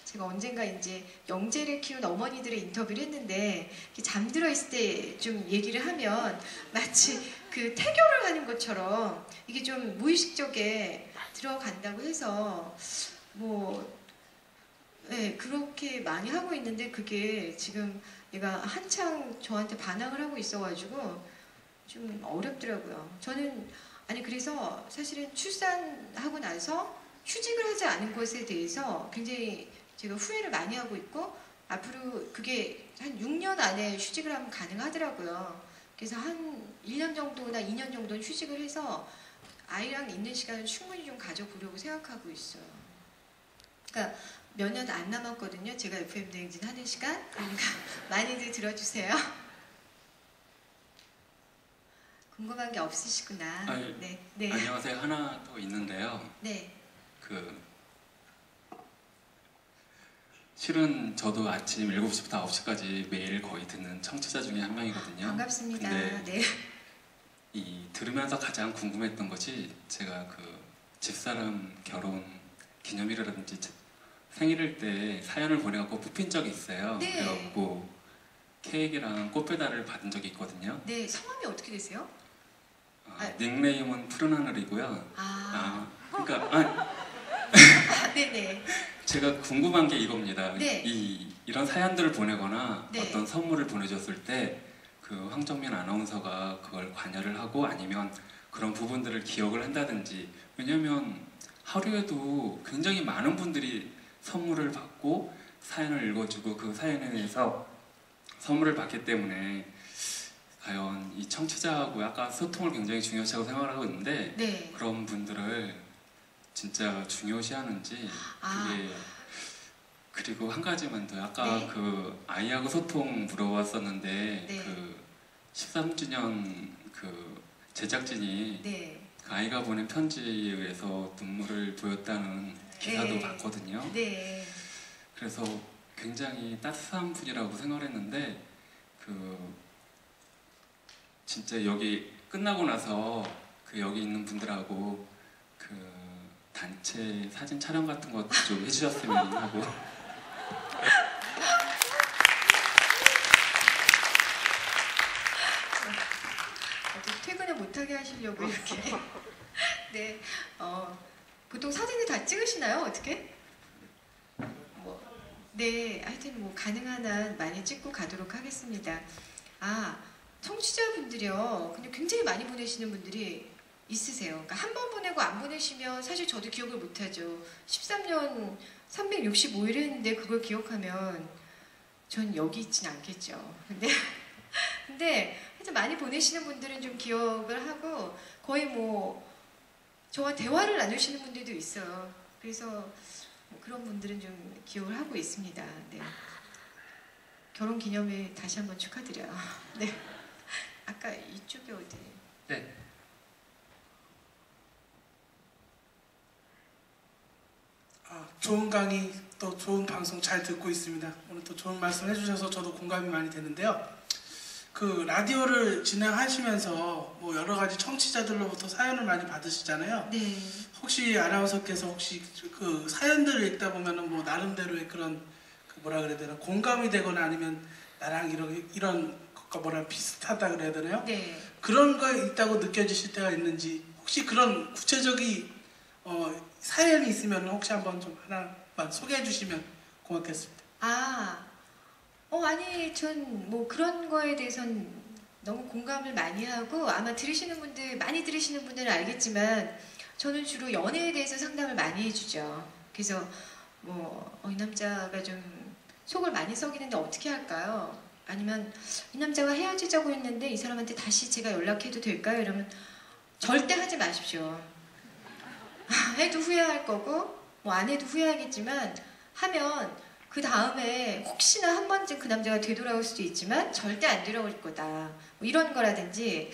제가 언젠가 이제 영재를 키운 어머니들의 인터뷰를 했는데 잠들어 있을 때 좀 얘기를 하면 마치 그 태교를 하는 것처럼 이게 좀 무의식적에 들어간다고 해서 네, 그렇게 많이 하고 있는데 그게 지금 얘가 한창 저한테 반항을 하고 있어가지고 좀 어렵더라고요. 저는 그래서 사실은 출산하고 나서 휴직을 하지 않은 것에 대해서 굉장히 제가 후회를 많이 하고 있고 앞으로 그게 한 6년 안에 휴직을 하면 가능하더라고요. 그래서 한 1년 정도나 2년 정도는 휴직을 해서 아이랑 있는 시간을 충분히 좀 가져보려고 생각하고 있어요. 그러니까 몇 년 안 남았거든요. 제가 FM 대행진 하는 시간. 그러니까 많이들 들어주세요. 궁금한 게 없으시구나. 네. 네. 안녕하세요. 하나 더 있는데요. 네. 실은 저도 아침 7시부터 9시까지 매일 거의 듣는 청취자 중에 한 명이거든요. 반갑습니다. 근데 네. 들으면서 가장 궁금했던 것이 제가 집사람 결혼 기념일이라든지 생일일 때 사연을 보내갖고 뽑힌 적이 있어요. 네. 그래갖고 케이크랑 꽃배달을 받은 적이 있거든요. 네. 성함이 어떻게 되세요? 닉네임은 푸른 하늘이고요. 그러니까 네네. 제가 궁금한 게 이겁니다. 네. 이런 사연들을 보내거나 네. 어떤 선물을 보내줬을 때 황정민 아나운서가 그걸 관여를 하고 아니면 그런 부분들을 기억을 한다든지 왜냐면 하루에도 굉장히 많은 분들이 선물을 받고 사연을 읽어주고 그 사연에 대해서 선물을 받기 때문에 과연 이 청취자하고 약간 소통을 굉장히 중요시하고 생각을 하고 있는데 네. 그런 분들을 진짜 중요시하는지 아. 그게 그리고 한 가지만 더 아까 네. 그 아이하고 소통 물어봤었는데 네. 그 13주년 그 제작진이 네. 그 아이가 보낸 편지에 의해서 눈물을 보였다는 기사도 네. 봤거든요. 네. 그래서 굉장히 따뜻한 분이라고 생각을 했는데 그 진짜 여기 끝나고 나서 그 여기 있는 분들하고 그 단체 사진 촬영 같은 것도 좀 해주셨으면 하고 퇴근을 못하게 하시려고 이렇게. 네. 보통 사진을 다 찍으시나요? 어떻게? 네. 하여튼 뭐 가능한 한 많이 찍고 가도록 하겠습니다. 청취자분들이요. 근데 굉장히 많이 보내시는 분들이 있으세요. 그러니까 한 번 보내고 안 보내시면 사실 저도 기억을 못하죠. 13년 365일 했는데 그걸 기억하면 전 여기 있진 않겠죠. 근데 하여튼 많이 보내시는 분들은 좀 기억을 하고 거의 뭐 저와 대화를 나누시는 분들도 있어요. 그래서 뭐 그런 분들은 좀 기억을 하고 있습니다. 네. 결혼 기념일 다시 한번 축하드려요. 네. 아까 이쪽에 어디? 네. 좋은 강의 또 좋은 방송 잘 듣고 있습니다. 오늘 또 좋은 말씀 해주셔서 저도 공감이 많이 되는데요. 그 라디오를 진행하시면서 뭐 여러 가지 청취자들로부터 사연을 많이 받으시잖아요. 네. 혹시 아나운서께서 혹시 그 사연들을 읽다 보면은 뭐 나름대로의 그런 그 뭐라 그래야 되나 공감이 되거나 아니면 나랑 이런 것과 뭐랑 비슷하다 그래야 되나요? 네. 그런 거 있다고 느껴지실 때가 있는지 혹시 그런 구체적인 사연이 있으면 혹시 한번 좀 하나만 소개해 주시면 고맙겠습니다. 아니 전 뭐 그런 거에 대해서는 너무 공감을 많이 하고 아마 많이 들으시는 분들은 알겠지만 저는 주로 연애에 대해서 상담을 많이 해주죠. 그래서 이 남자가 좀 속을 많이 썩이는데 어떻게 할까요? 아니면 이 남자가 헤어지자고 했는데 이 사람한테 다시 제가 연락해도 될까요? 이러면 절대 하지 마십시오. 해도 후회할 거고 뭐 안 해도 후회하겠지만 하면 그 다음에 혹시나 한 번쯤 그 남자가 되돌아올 수도 있지만 절대 안 돌아올 거다. 뭐 이런 거라든지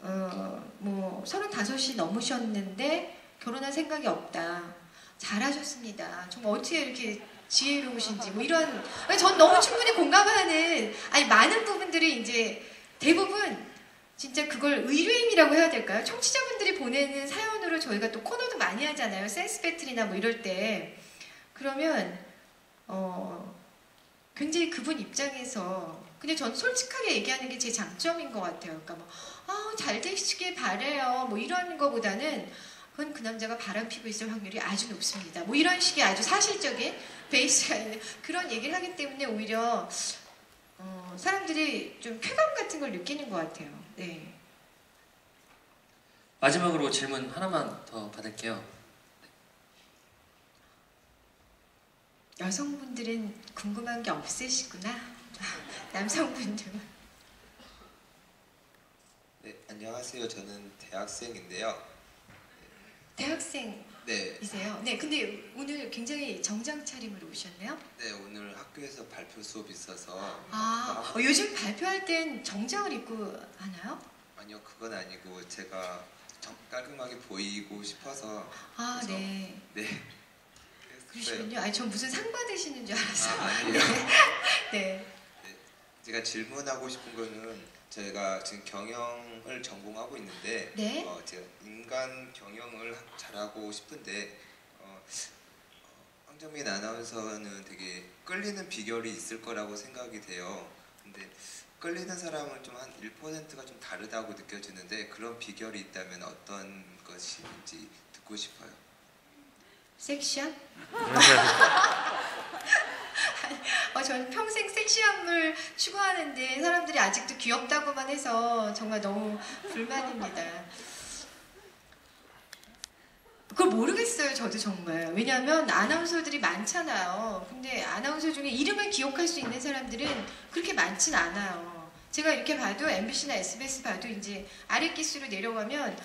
35이 넘으셨는데 결혼할 생각이 없다. 잘하셨습니다. 정말 어떻게 이렇게 지혜로우신지 뭐 이런 전 너무 충분히 공감하는 많은 부분들이 이제 대부분 진짜 그걸 의뢰인이라고 해야 될까요? 청취자분들이 보내는 사연으로 저희가 또 코너도 많이 하잖아요. 센스 배틀이나 뭐 이럴 때 그러면 굉장히 그분 입장에서 근데 전 솔직하게 얘기하는 게 제 장점인 것 같아요. 그러니까 잘 되시길 바래요. 뭐 이런 거보다는 그건 그 남자가 바람 피고 있을 확률이 아주 높습니다. 뭐 이런 식의 아주 사실적인 베이스가 있는 그런 얘기를 하기 때문에 오히려 사람들이 좀 쾌감 같은 걸 느끼는 것 같아요. 네. 마지막으로 질문 하나만 더 받을게요. 여성분들은 궁금한 게 없으시구나. 남성분들은. 네, 안녕하세요. 저는 대학생인데요. 대학생이세요? 네, 네, 근데 오늘 굉장히 정장 차림으로 오셨네요? 네, 오늘 학교에서 발표 수업이 있어서 요즘 발표할 땐 정장을 입고 하나요? 아니요, 그건 아니고 제가 깔끔하게 보이고 싶어서 그래서, 네. 네. 그러시군요. 전 무슨 상 받으시는 줄 알았어요. 아니에요. 네. 네, 제가 질문하고 싶은 거는 제가 지금 경영을 전공하고 있는데 네? 제가 인간 경영을 잘하고 싶은데 황정민 아나운서는 되게 끌리는 비결이 있을 거라고 생각이 돼요. 근데 끌리는 사람은 좀 한 1%가 좀 다르다고 느껴지는데 그런 비결이 있다면 어떤 것인지 듣고 싶어요. 섹시함? 저는 평생 섹시함을 추구하는데 사람들이 아직도 귀엽다고만 해서 정말 너무 불만입니다. 그걸 모르겠어요. 저도 정말. 왜냐하면 아나운서들이 많잖아요. 근데 아나운서 중에 이름을 기억할 수 있는 사람들은 그렇게 많진 않아요. 제가 이렇게 봐도 MBC나 SBS 봐도 이제 아랫기수로 내려가면